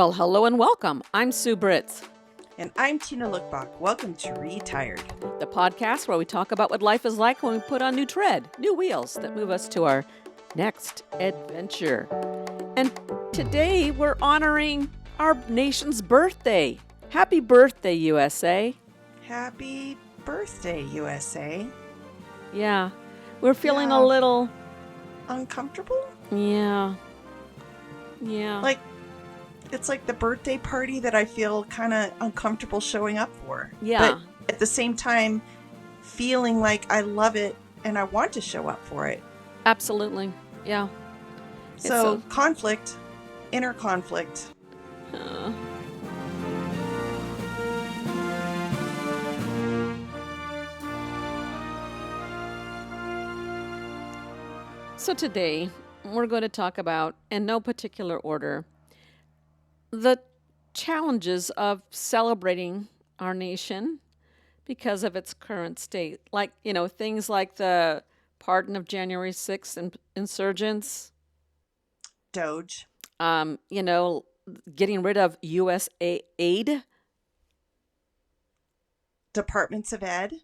Well, hello and welcome. I'm Sue Britz, And I'm Tina Lokkbakk. Welcome to Retired, the podcast where we talk about what life is like when we put on new tread, new wheels that move us to our next adventure. And today we're honoring our nation's birthday. Happy birthday, USA. Happy birthday, USA. Yeah, we're feeling a little... Uncomfortable? Yeah. It's like the birthday party that I feel kind of uncomfortable showing up for. Yeah. But at the same time, feeling like I love it and I want to show up for it. Absolutely. Yeah. So conflict, inner conflict. So today, we're going to talk about, in no particular order, the challenges of celebrating our nation because of its current state. Like, things like the pardon of January 6th and insurgents. Doge. Getting rid of U.S. aid. Departments of Ed.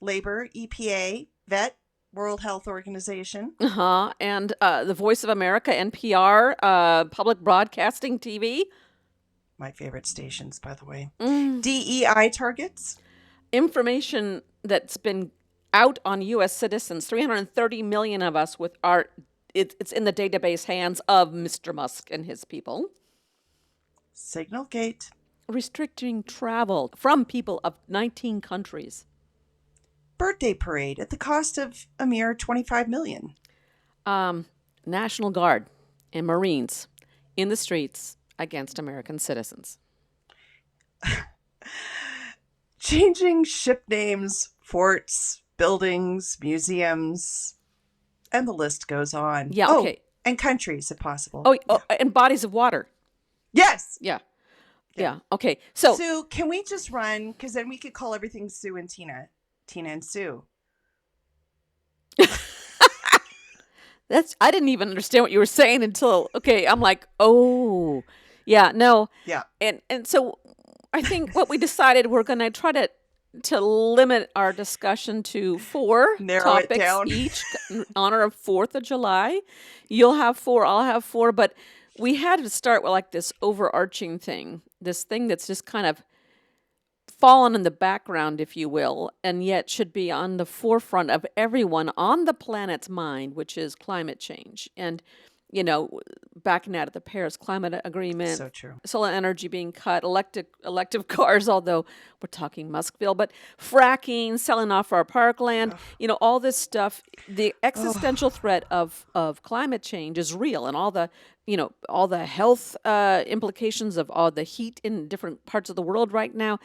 Labor, EPA, Vet, World Health Organization. And the Voice of America, NPR, Public Broadcasting TV. My favorite stations, by the way. DEI targets. Information that's been out on U.S. citizens, 330 million of us it's in the database hands of Mr. Musk and his people. Signal Gate. Restricting travel from people of 19 countries. Birthday parade at the cost of a mere $25 million. National Guard and Marines in the streets against American citizens. Changing ship names, forts, buildings, museums, and the list goes on. Yeah, okay. And countries, if possible. And bodies of water. Yes. Yeah. Okay. So, Sue, can we just run? Because then we could call everything Sue and Tina. Tina and Sue. I didn't even understand what you were saying until, I'm like, oh, yeah, no. Yeah. And so I think what we decided, we're going to try to limit our discussion to 4 topics each in honor of 4th of July. You'll have 4, I'll have 4, but we had to start with like this overarching thing, this thing that's just kind of fallen in the background, if you will, and yet should be on the forefront of everyone on the planet's mind, which is climate change. And, backing out of the Paris Climate Agreement, so true. Solar energy being cut, elective cars, although we're talking Muskville, but fracking, selling off our parkland, all this stuff. The existential threat of climate change is real, and all the health implications of all the heat in different parts of the world right now.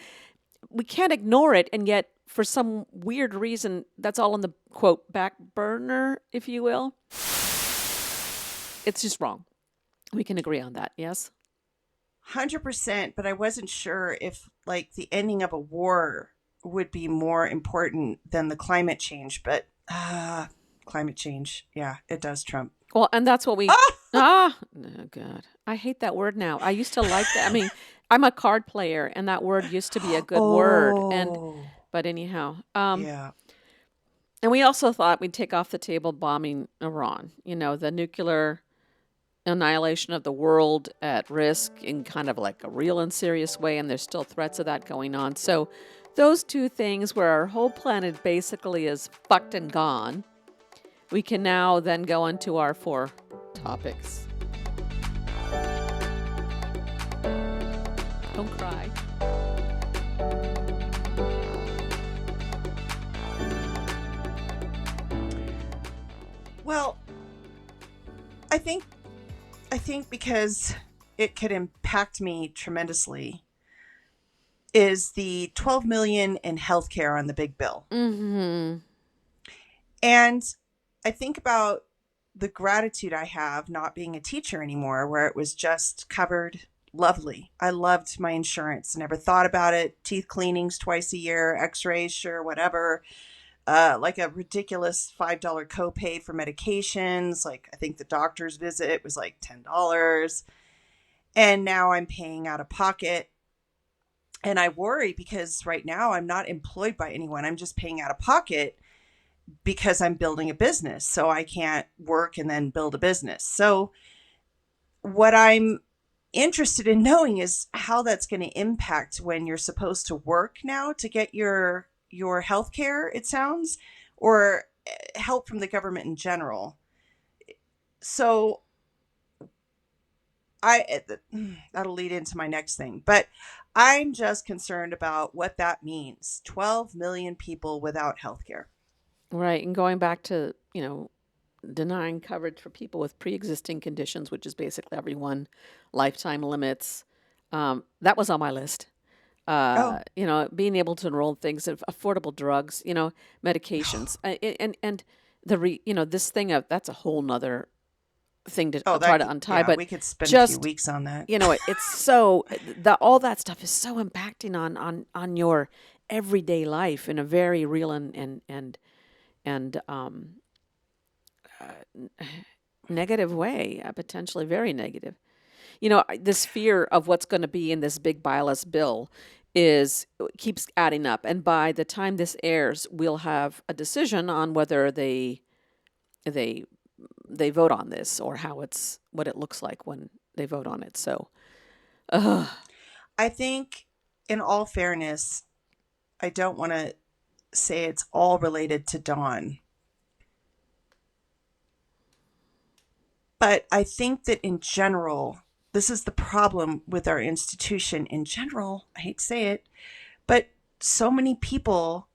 We can't ignore it, and yet for some weird reason, that's all on the, quote, back burner, if you will. It's just wrong. We can agree on that, yes? 100%, but I wasn't sure if, the ending of a war would be more important than the climate change, but climate change, yeah, it does trump. Well, and that's what we... Oh, God. I hate that word now. I used to like that. I mean, I'm a card player, and that word used to be a good word. But anyhow. Yeah. And we also thought we'd take off the table bombing Iran. The nuclear annihilation of the world at risk in kind of like a real and serious way, and there's still threats of that going on. So those 2 things where our whole planet basically is fucked and gone, we can now then go into our 4 topics. Don't cry. Well, I think because it could impact me tremendously is the $12 million in healthcare on the big bill. Mm-hmm. And I think about the gratitude I have not being a teacher anymore, where it was just covered lovely. I loved my insurance, never thought about it. Teeth cleanings twice a year, x-rays, sure, whatever. Like a ridiculous $5 copay for medications. Like I think the doctor's visit was like $10. And now I'm paying out of pocket. And I worry because right now I'm not employed by anyone. I'm just paying out of pocket because I'm building a business. So I can't work and then build a business. So what I'm interested in knowing is how that's going to impact when you're supposed to work now to get your health care, it sounds, or help from the government in general. So I that'll lead into my next thing, but I'm just concerned about what that means. 12 million people without health care. Right. And going back to, denying coverage for people with pre-existing conditions, which is basically everyone, lifetime limits. That was on my list. Oh, Being able to enroll things of affordable drugs, medications, and this thing of that's a whole nother thing to oh, try that, to untie. yeah, But we could spend a few just weeks on that. it's so that all that stuff is so impacting on your everyday life in a very real and negative way, potentially very negative. This fear of what's going to be in this big BIOS bill is keeps adding up, and by the time this airs, we'll have a decision on whether they vote on this or what it looks like when they vote on it. So, I think, in all fairness, I don't want to say it's all related to Dawn, but I think that in general, this is the problem with our institution in general. I hate to say it, but so many people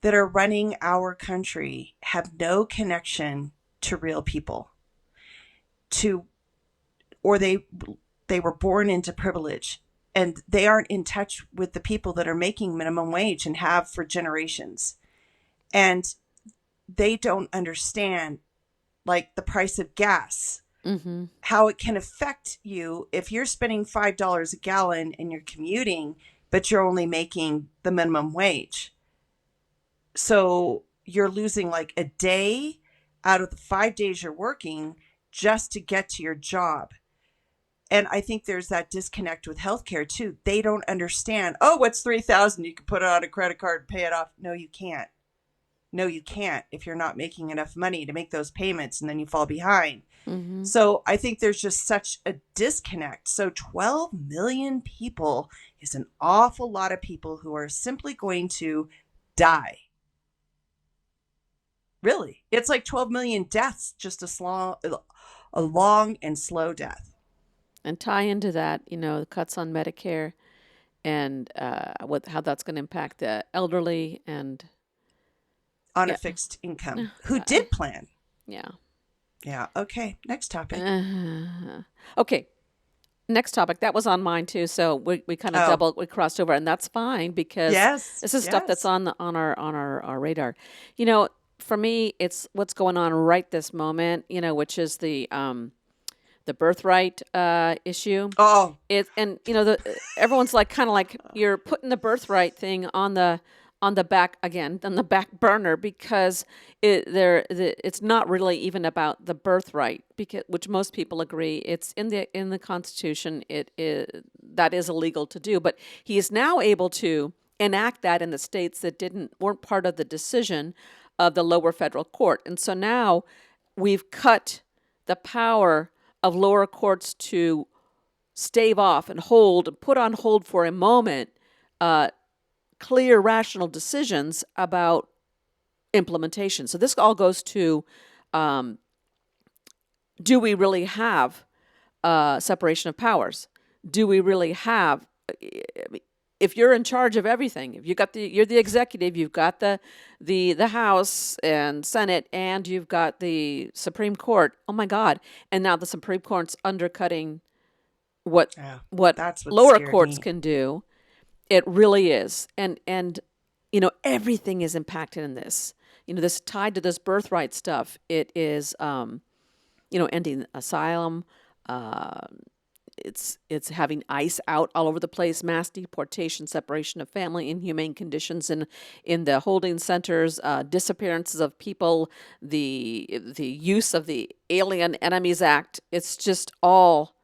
that are running our country have no connection to real people, to or they were born into privilege, and they aren't in touch with the people that are making minimum wage and have for generations. And they don't understand, like, the price of gas, mm-hmm. how it can affect you if you're spending $5 a gallon and you're commuting, but you're only making the minimum wage. So you're losing like a day out of the 5 days you're working just to get to your job. And I think there's that disconnect with healthcare too. They don't understand, oh, what's 3,000? You can put it on a credit card and pay it off. No, you can't. No, you can't if you're not making enough money to make those payments, and then you fall behind. Mm-hmm. So I think there's just such a disconnect. So 12 million people is an awful lot of people who are simply going to die. Really. It's like 12 million deaths, just a long and slow death. And tie into that, the cuts on Medicare and how that's going to impact the elderly and On a yeah, fixed income who did plan. yeah. Yeah. Okay. Next topic. Okay. Next topic. That was on mine too. So we kind of we crossed over, and that's fine because this is stuff that's on our radar. For me, it's what's going on right this moment. Which is the birthright issue. Oh, Everyone's like kind of like you're putting the birthright thing on the back burner because it's not really even about the birthright, because which most people agree it's in the Constitution. That is illegal to do, but he is now able to enact that in the states that weren't part of the decision of the lower federal court, and so now we've cut the power of lower courts to stave off and put on hold for a moment clear, rational decisions about implementation. So this all goes to, do we really have separation of powers? Do we really have, if you're in charge of everything, if you're the executive, you've got the House and Senate, and you've got the Supreme Court. Oh my God! And now the Supreme Court's undercutting what lower courts can do. It really is, and everything is impacted in this. This tied to this birthright stuff. It is ending asylum. It's having ICE out all over the place, mass deportation, separation of family, inhumane conditions in the holding centers, disappearances of people, the use of the Alien Enemies Act. It's just all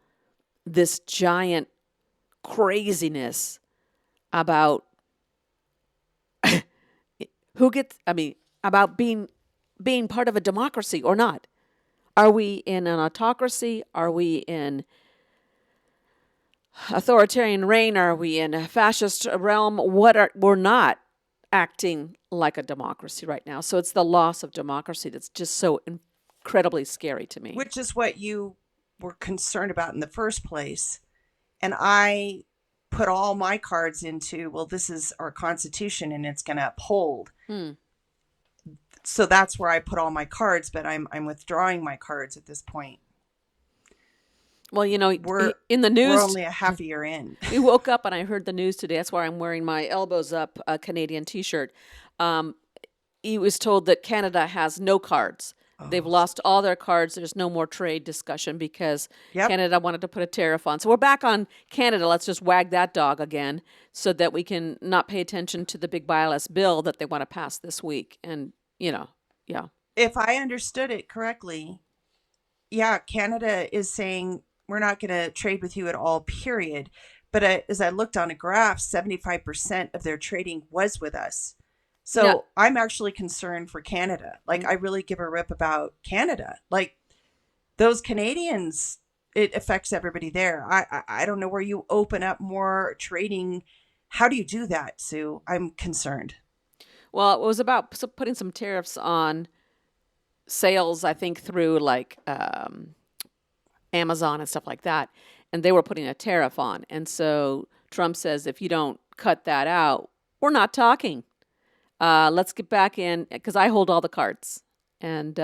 this giant craziness about about being part of a democracy or not. Are we in an autocracy? Are we in authoritarian reign? Are we in a fascist realm? We're not acting like a democracy right now. So it's the loss of democracy that's just so incredibly scary to me. Which is what you were concerned about in the first place. And I put all my cards into, well, this is our Constitution and it's going to uphold. So that's where I put all my cards, but I'm withdrawing my cards at this point. Well, we're in the news, we're only a half a year in. We woke up and I heard the news today. That's why I'm wearing my elbows up Canadian T-shirt. He was told that Canada has no cards. They've lost all their cards. There's no more trade discussion because Canada wanted to put a tariff on. So we're back on Canada. Let's just wag that dog again so that we can not pay attention to the big BILS bill that they want to pass this week. And, If I understood it correctly, Canada is saying we're not going to trade with you at all, period. But as I looked on a graph, 75% of their trading was with us. So I'm actually concerned for Canada. Like, I really give a rip about Canada. Like, those Canadians, it affects everybody there. I don't know where you open up more trading. How do you do that, Sue? I'm concerned. Well, it was about putting some tariffs on sales, I think, through like Amazon and stuff like that. And they were putting a tariff on. And so Trump says, if you don't cut that out, we're not talking. Let's get back in, because I hold all the cards. And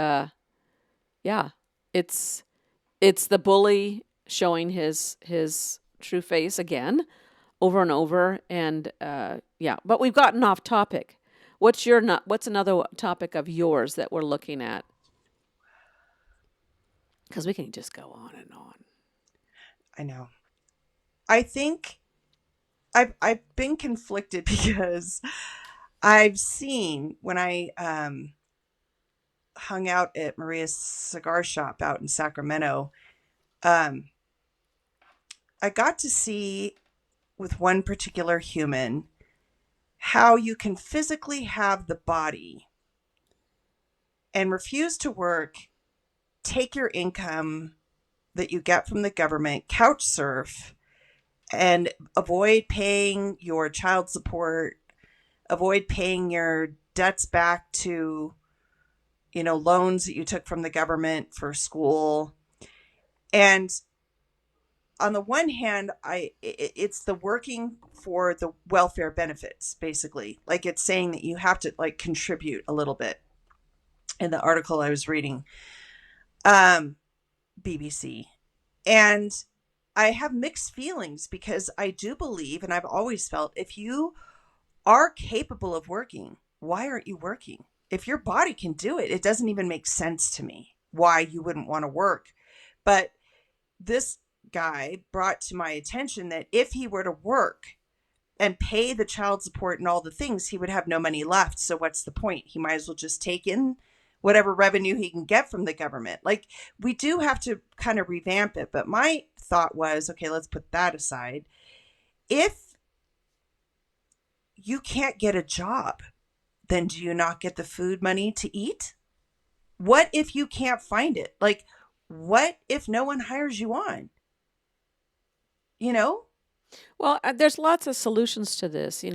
it's the bully showing his true face again, over and over. And but we've gotten off topic. What's another topic of yours that we're looking at? Because we can just go on and on. I know. I think I've been conflicted because I've seen when I hung out at Maria's cigar shop out in Sacramento, I got to see with one particular human how you can physically have the body and refuse to work, take your income that you get from the government, couch surf, and avoid paying your child support, avoid paying your debts back to, loans that you took from the government for school. And on the one hand, it's the working for the welfare benefits, basically. Like, it's saying that you have to like contribute a little bit. In the article I was reading, BBC. And I have mixed feelings because I do believe, and I've always felt, if you are capable of working, why aren't you working? If your body can do it, it doesn't even make sense to me why you wouldn't want to work. But this guy brought to my attention that if he were to work and pay the child support and all the things, he would have no money left. So what's the point? He might as well just take in whatever revenue he can get from the government. Like, we do have to kind of revamp it. But my thought was, okay, let's put that aside. If you can't get a job, then do you not get the food money to eat? What if you can't find it? Like, what if no one hires you on? Well, there's lots of solutions to this.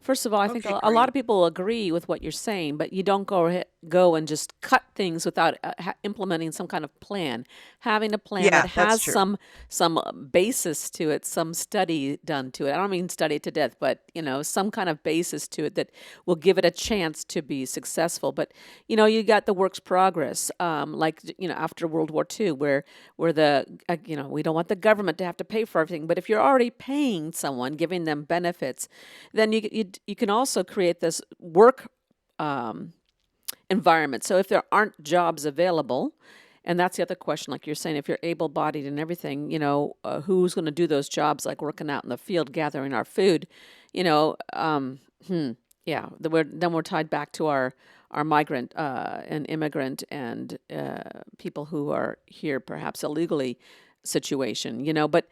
First of all, I think a lot of people agree with what you're saying, but you don't go and just cut things without implementing some kind of plan. Having a plan that has some basis to it, some study done to it. I don't mean study it to death, but some kind of basis to it that will give it a chance to be successful. But you got the works progress, after World War II, where the we don't want the government to have to pay for everything, but if you're already paying someone, giving them benefits, then you can also create this work environment. So if there aren't jobs available, and that's the other question, like you're saying, if you're able-bodied and everything, who's going to do those jobs, like working out in the field, gathering our food, then we're tied back to our migrant and immigrant and people who are here perhaps illegally situation, but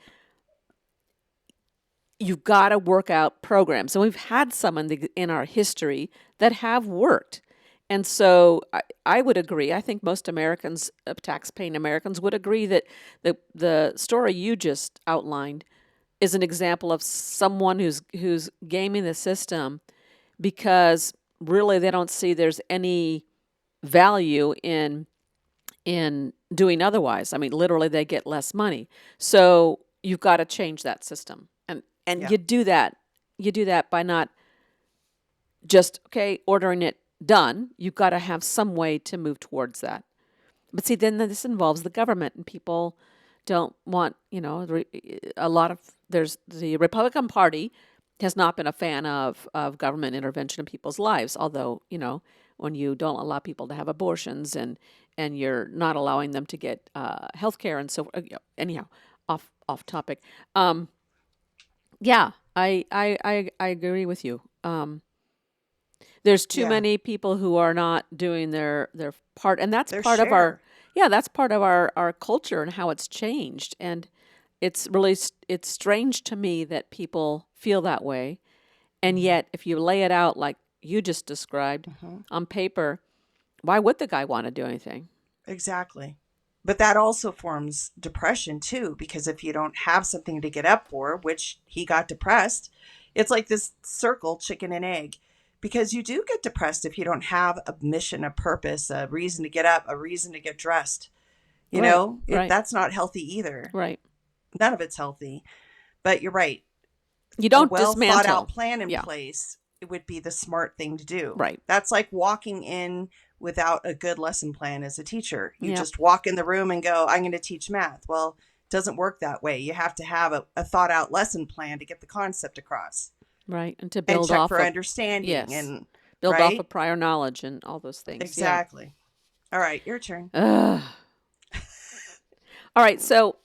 you've got to work out programs. And we've had some in our history that have worked. And so I would agree. I think most Americans, tax-paying Americans, would agree that the story you just outlined is an example of someone who's gaming the system because really they don't see there's any value in doing otherwise. I mean, literally they get less money. So you've got to change that system. And you do that by not just ordering it done. You've got to have some way to move towards that. But see, then this involves the government, and people don't want, a lot of, there's the Republican Party has not been a fan of government intervention in people's lives, although, when you don't allow people to have abortions and you're not allowing them to get health care and so anyhow, off topic. Yeah, I agree with you. There's too many people who are not doing their part, and that's part of our that's part of our culture and how it's changed. And it's strange to me that people feel that way, and yet if you lay it out like you just described on paper, why would the guy want to do anything? Exactly. But that also forms depression too, because if you don't have something to get up for, which he got depressed, it's like this circle, chicken and egg, because you do get depressed if you don't have a mission, a purpose, a reason to get up, a reason to get dressed. That's not healthy either. Right. None of it's healthy. But you're right. You don't well dismantle. thought out plan in place, it would be the smart thing to do. Right. That's like walking in without a good lesson plan as a teacher. You just walk in the room and go, I'm going to teach math. Well, it doesn't work that way. You have to have a thought out lesson plan to get the concept across. Right. And to build and check off for understanding. Yes. And build off of prior knowledge and all those things. Exactly. Yeah. All right. Your turn. All right. So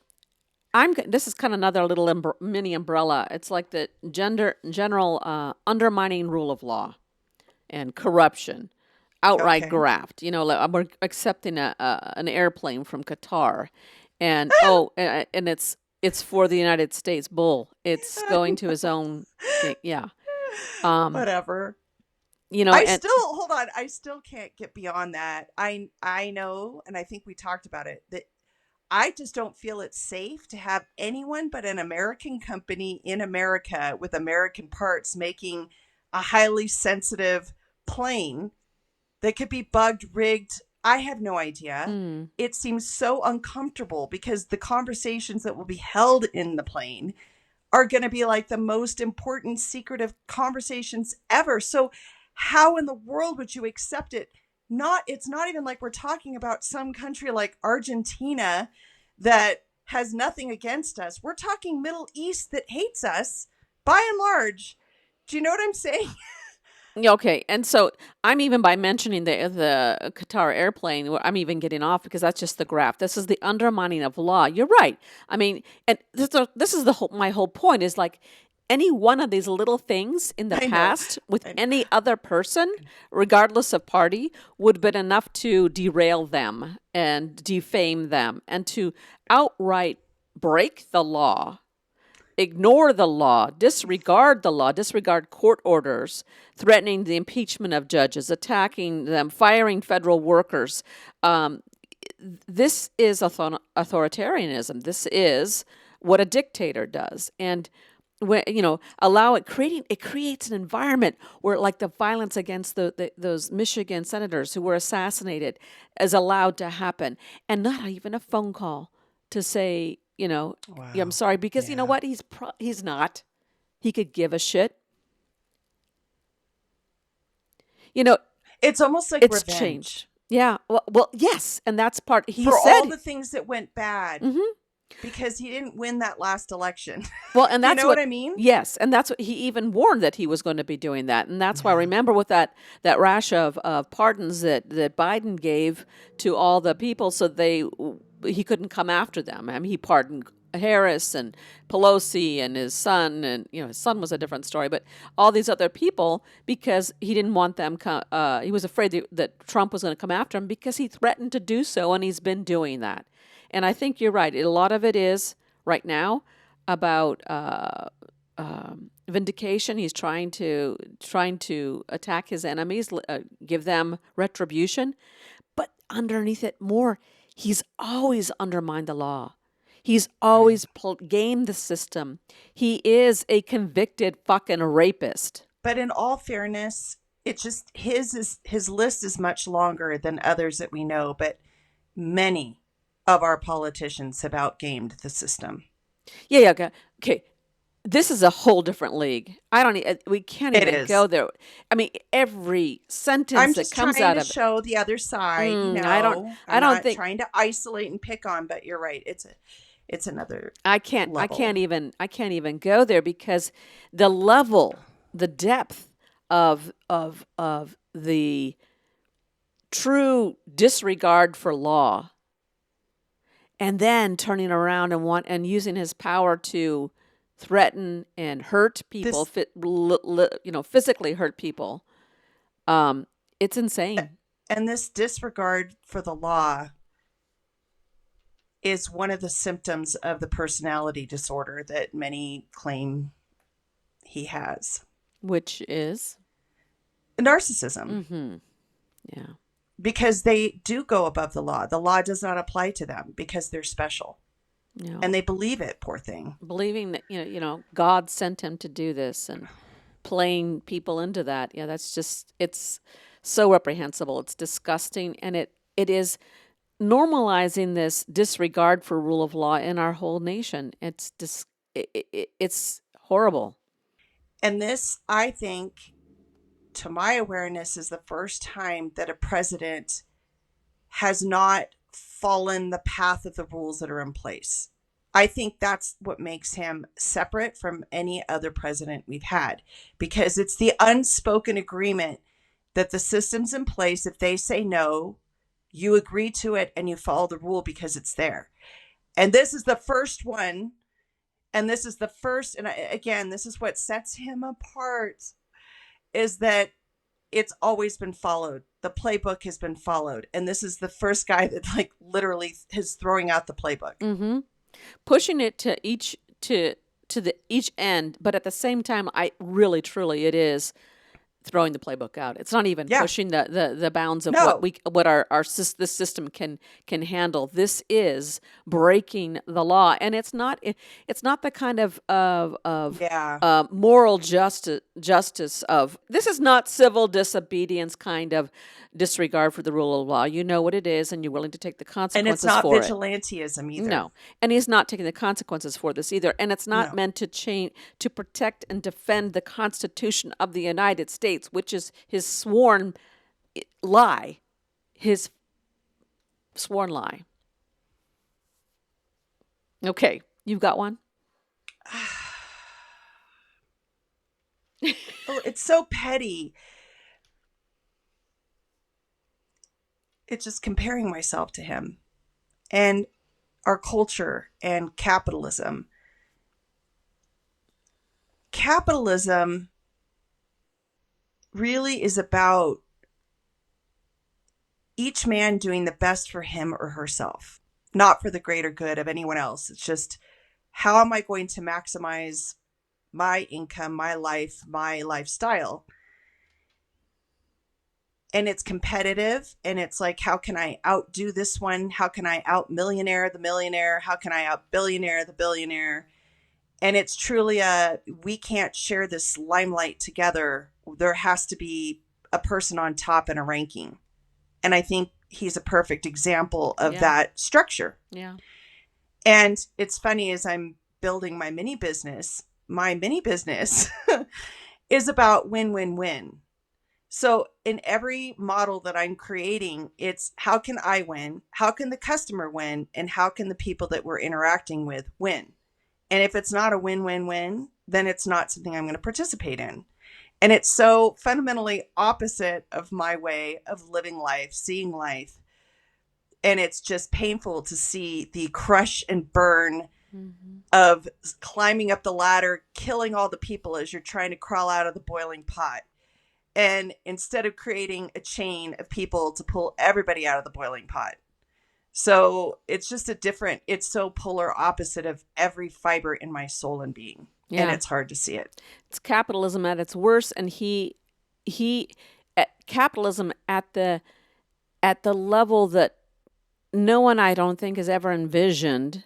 this is kind of another little mini umbrella. It's like the general undermining rule of law and corruption. Outright graft. We're accepting an airplane from Qatar, and and it's for the United States. Bull. It's going to his own thing. Yeah. Whatever. Hold on. I still can't get beyond that. I know, and I think we talked about it, that I just don't feel it's safe to have anyone but an American company in America with American parts making a highly sensitive plane that could be bugged, rigged. I have no idea. It seems so uncomfortable because the conversations that will be held in the plane are going to be like the most important secretive conversations ever. So how in the world would you accept it? It's not even like we're talking about some country like Argentina that has nothing against us. We're talking Middle East that hates us by and large. Do you know what I'm saying? Okay, and so I'm even by mentioning the Qatar airplane, I'm even getting off because that's just the graph. This is the undermining of law. You're right. I mean, and this is my whole point is like any one of these little things in the past with any other person, regardless of party, would have been enough to derail them and defame them and to outright break the law. Ignore the law, disregard court orders, threatening the impeachment of judges, attacking them, firing federal workers. This is authoritarianism. This is what a dictator does. And when it creates an environment where like the violence against those Michigan senators who were assassinated is allowed to happen, and not even a phone call to say, wow. Yeah, I'm sorry, because you know what? He's not. He could give a shit. It's almost like it's revenge. Changed. Yeah. Well, yes, and that's part. He for said all the things that went bad. Because he didn't win that last election. Well, and that's what I mean? Yes, and that's what he even warned that he was going to be doing that. And that's why I remember with that rash of pardons that Biden gave to all the people so he couldn't come after them. I mean, he pardoned Harris and Pelosi and his son, and his son was a different story, but all these other people because he didn't want them. He was afraid that Trump was going to come after him because he threatened to do so, and he's been doing that. And I think you're right. A lot of it is right now about vindication. He's trying to attack his enemies, give them retribution. But underneath it more, he's always undermined the law. He's always gamed the system. He is a convicted fucking rapist. But in all fairness, it's just his list is much longer than others that we know, but many of our politicians have outgamed the system. Yeah, okay. This is a whole different league. We can't even go there. I mean, every sentence that comes out of it. I'm just trying to show the other side. I'm not trying to isolate and pick on, but you're right. It's another. I can't even go there because the level, the depth of the true disregard for law, and then turning around and using his power to threaten and hurt people, physically hurt people. It's insane. And this disregard for the law is one of the symptoms of the personality disorder that many claim he has. Which is? Narcissism. Mm-hmm. Yeah. Because they do go above the law. The law does not apply to them because they're special. No. And they believe it, poor thing. Believing that, God sent him to do this and playing people into that. Yeah, it's so reprehensible. It's disgusting. And it is normalizing this disregard for rule of law in our whole nation. It's horrible. And this, I think, to my awareness, is the first time that a president has not fallen the path of the rules that are in place. I think that's what makes him separate from any other president we've had, because it's the unspoken agreement that the system's in place. If they say no, you agree to it and you follow the rule because it's there. And this is the first one. And this is the first. And again, this is what sets him apart, is that it's always been followed. The playbook has been followed. And this is the first guy that literally is throwing out the playbook. Mm-hmm. Pushing it to each end. But at the same time, it is throwing the playbook out. It's not even pushing the bounds of what the system can handle. This is breaking the law, and it's not the kind of moral justice of, this is not civil disobedience kind of disregard for the rule of law. You know what it is, and you're willing to take the consequences for it. And it's not vigilantism either. No, and he's not taking the consequences for this either. And it's not meant to protect and defend the Constitution of the United States, which is his sworn lie. His sworn lie. Okay, you've got one? Oh, it's so petty. It's just comparing myself to him and our culture and capitalism. Capitalism really is about each man doing the best for him or herself, not for the greater good of anyone else. It's just, how am I going to maximize my income, my life, my lifestyle? And it's competitive, and it's like, how can I outdo this one? How can I out millionaire the millionaire? How can I out billionaire the billionaire? And it's truly we can't share this limelight together. There has to be a person on top in a ranking. And I think he's a perfect example of that structure. Yeah. And it's funny, as I'm building my mini business is about win-win-win. So in every model that I'm creating, it's how can I win? How can the customer win? And how can the people that we're interacting with win? And if it's not a win-win-win, then it's not something I'm going to participate in. And it's so fundamentally opposite of my way of living life, seeing life. And it's just painful to see the crush and burn of climbing up the ladder, killing all the people as you're trying to crawl out of the boiling pot. And instead of creating a chain of people to pull everybody out of the boiling pot, So it's just it's so polar opposite of every fiber in my soul and being. Yeah. And it's hard to see it. It's capitalism at its worst. And capitalism at the level that no one, I don't think, has ever envisioned.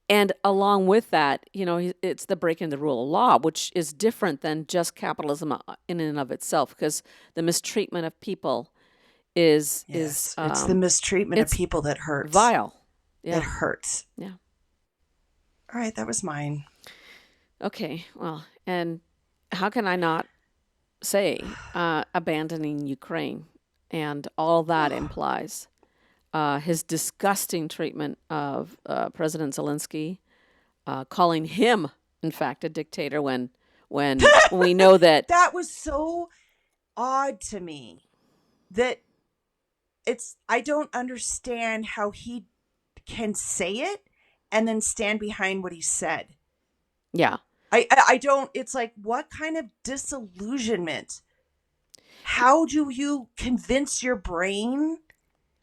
And along with that, it's the breaking of the rule of law, which is different than just capitalism in and of itself, because the mistreatment of people is it's the mistreatment of people that hurts. Vile. Yeah. It hurts. Yeah. All right, that was mine. Okay, well, and how can I not say abandoning Ukraine and all that implies? His disgusting treatment of President Zelensky, calling him, in fact, a dictator when we know that... That was so odd to me. That I don't understand how he can say it and then stand behind what he said. Yeah. I don't, it's like, what kind of disillusionment? How do you convince your brain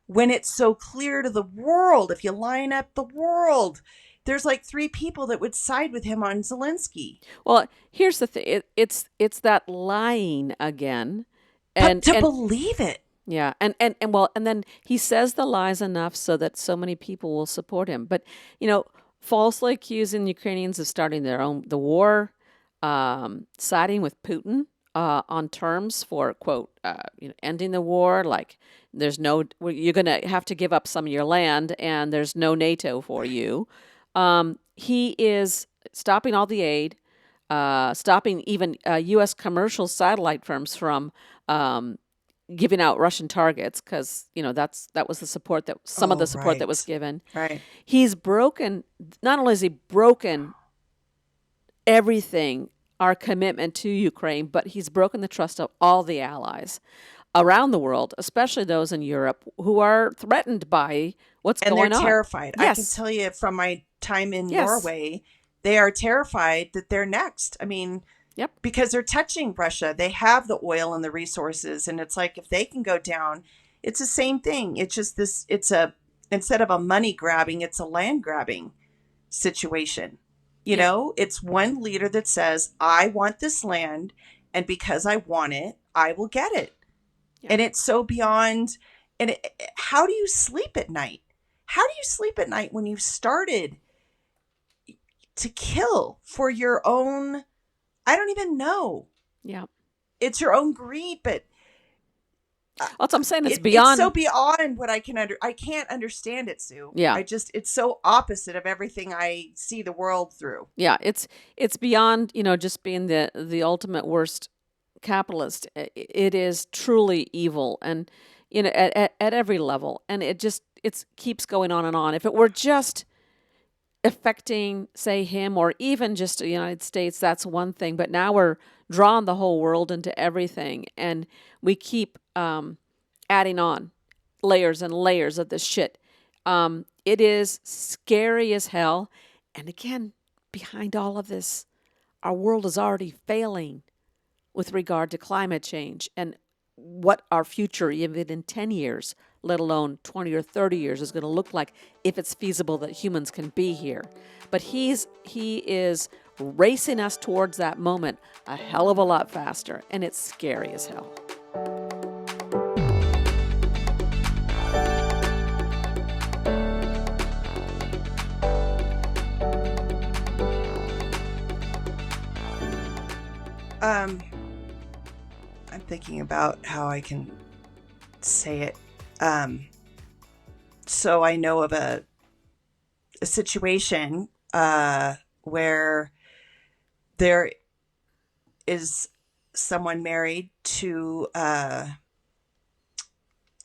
when it's so clear to the world? If you line up the world, there's like 3 people that would side with him on Zelensky. Well, here's the thing. It's that lying again. And to believe it. Yeah. And then he says the lies enough so that so many people will support him. But, falsely accusing Ukrainians of starting the war, siding with Putin on terms for, quote, ending the war, like you're going to have to give up some of your land and there's no NATO for you. He is stopping all the aid, stopping even U.S. commercial satellite firms from giving out Russian targets, because that was the support that some of the support that was given. Right. He's broken. Not only has he broken everything, our commitment to Ukraine, but he's broken the trust of all the allies around the world, especially those in Europe who are threatened by what's going on. And they're terrified. Yes. I can tell you from my time in Norway, they are terrified that they're next. I mean, yep. Because they're touching Russia. They have the oil and the resources. And it's like, if they can go down, it's the same thing. It's just instead of a money grabbing, it's a land grabbing situation. You know, it's one leader that says, I want this land. And because I want it, I will get it. Yeah. And it's so beyond. And how do you sleep at night? How do you sleep at night when you've started to kill for your own? I don't even know. Yeah. It's your own greed, but what I'm saying, it's beyond. It's so beyond what I can't understand it, Sue. Yeah. It's so opposite of everything I see the world through. Yeah. It's beyond, just being the ultimate worst capitalist. It is truly evil, and at every level, and it keeps going on and on. If it were just affecting, say, him or even just the United States, that's one thing. But now we're drawing the whole world into everything, and we keep adding on layers and layers of this shit. It is scary as hell. And again, behind all of this, our world is already failing with regard to climate change and what our future, even in 10 years, let alone 20 or 30 years, is going to look like, if it's feasible that humans can be here. But he is racing us towards that moment a hell of a lot faster, and it's scary as hell. I'm thinking about how I can say it. So I know of a situation where there is someone married to a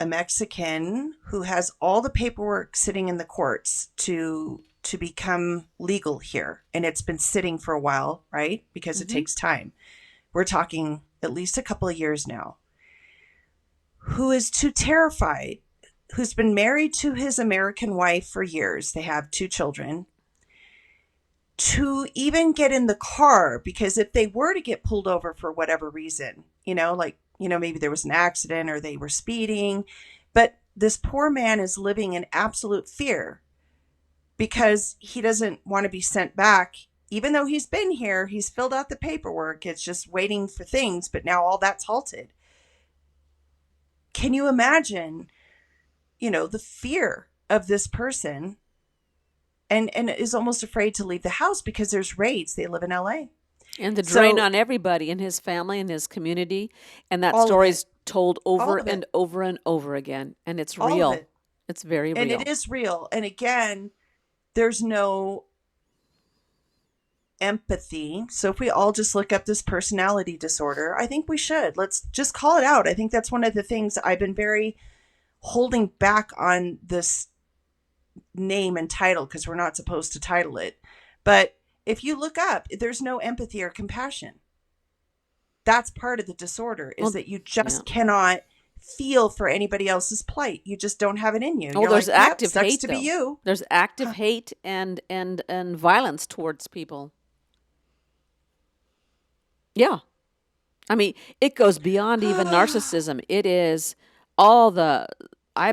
Mexican who has all the paperwork sitting in the courts to become legal here. And it's been sitting for a while, right? Because it takes time. We're talking at least a couple of years now. Who is too terrified, who's been married to his American wife for years. They have 2 children. To even get in the car, because if they were to get pulled over for whatever reason, maybe there was an accident or they were speeding, but this poor man is living in absolute fear because he doesn't want to be sent back. Even though he's been here, he's filled out the paperwork. It's just waiting for things. But now all that's halted. Can you imagine, the fear of this person and is almost afraid to leave the house because there's raids. They live in LA. And the drain on everybody in his family and his community. And that story's told over and over and over again. And it's real. It's very real. And it is real. And again, there's no empathy. So if we all just look up this personality disorder, I think we should. Let's just call it out. I think that's one of the things I've been very holding back on this name and title because we're not supposed to title it. But if you look up, there's no empathy or compassion. That's part of the disorder is that you just cannot feel for anybody else's plight. You just don't have it in you. Oh, there's active sucks hate to be you. There's active hate and violence towards people. Yeah. I mean, it goes beyond even narcissism. It is all the I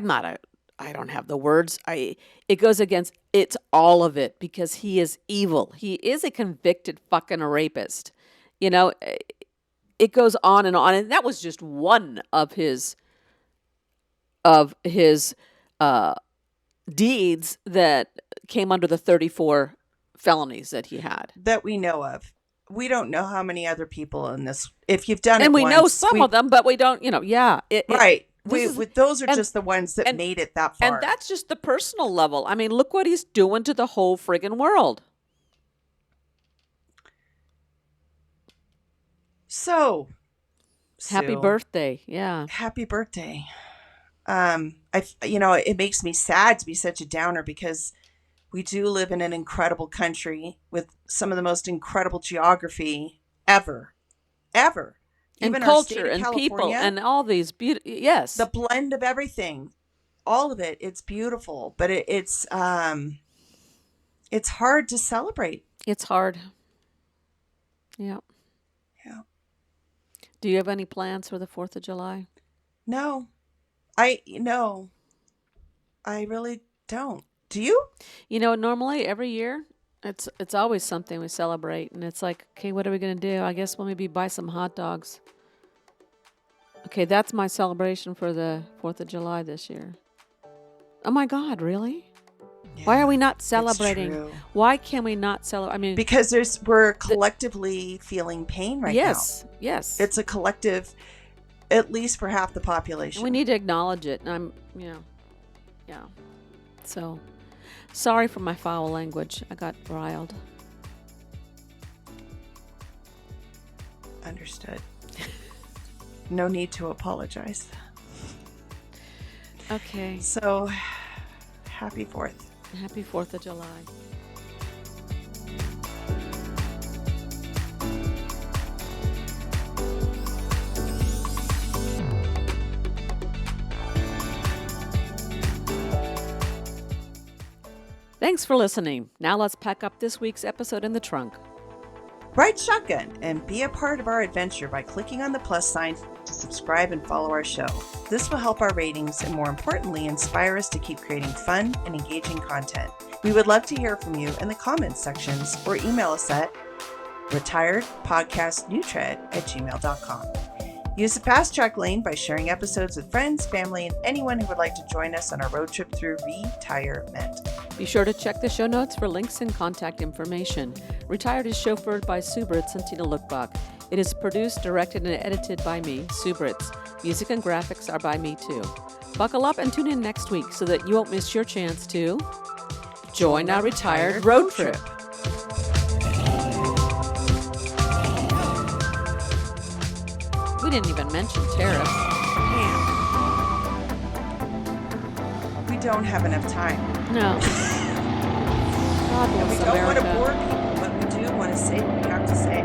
don't have the words. It goes against, it's all of it because he is evil. He is a convicted fucking rapist. It goes on. And that was just one of his deeds that came under the 34 felonies that he had. That we know of. We don't know how many other people in this, if you've done it and we once, know some of them, but we don't, right. Those are just the ones that made it that far. And that's just the personal level. I mean, look what he's doing to the whole friggin' world. So, happy birthday. Yeah. Happy birthday. It makes me sad to be such a downer because we do live in an incredible country with some of the most incredible geography ever. And even culture and people and all these yes. The blend of everything, all of it, it's beautiful, but it's hard to celebrate. It's hard. Yeah. Yeah. Do you have any plans for the 4th of July? No. I really don't. Do you? Normally every year it's always something we celebrate, and it's like, okay, what are we going to do? I guess we'll maybe buy some hot dogs. Okay, that's my celebration for the 4th of July this year. Oh my God, really? Yeah, why are we not celebrating? Why can we not celebrate? I mean, because we're collectively feeling pain right now. Yes. It's a collective, at least for half the population. We need to acknowledge it. And yeah. So, sorry for my foul language. I got riled. Understood. No need to apologize. Okay. So, happy 4th. Happy 4th of July. Thanks for listening. Now let's pack up this week's episode in the trunk. Ride shotgun and be a part of our adventure by clicking on the plus sign to subscribe and follow our show. This will help our ratings and, more importantly, inspire us to keep creating fun and engaging content. We would love to hear from you in the comments sections or email us at retiredpodcastnewtread@gmail.com. Use the fast track lane by sharing episodes with friends, family, and anyone who would like to join us on our road trip through retirement. Be sure to check the show notes for links and contact information. Retired is chauffeured by Britz and Tina Lokkbakk. It is produced, directed, and edited by me, Britz. Music and graphics are by me too. Buckle up and tune in next week so that you won't miss your chance to join our retired road trip. We didn't even mention tariffs. We don't have enough time. No. God bless we don't want to bore people, but we do want to say what we have to say.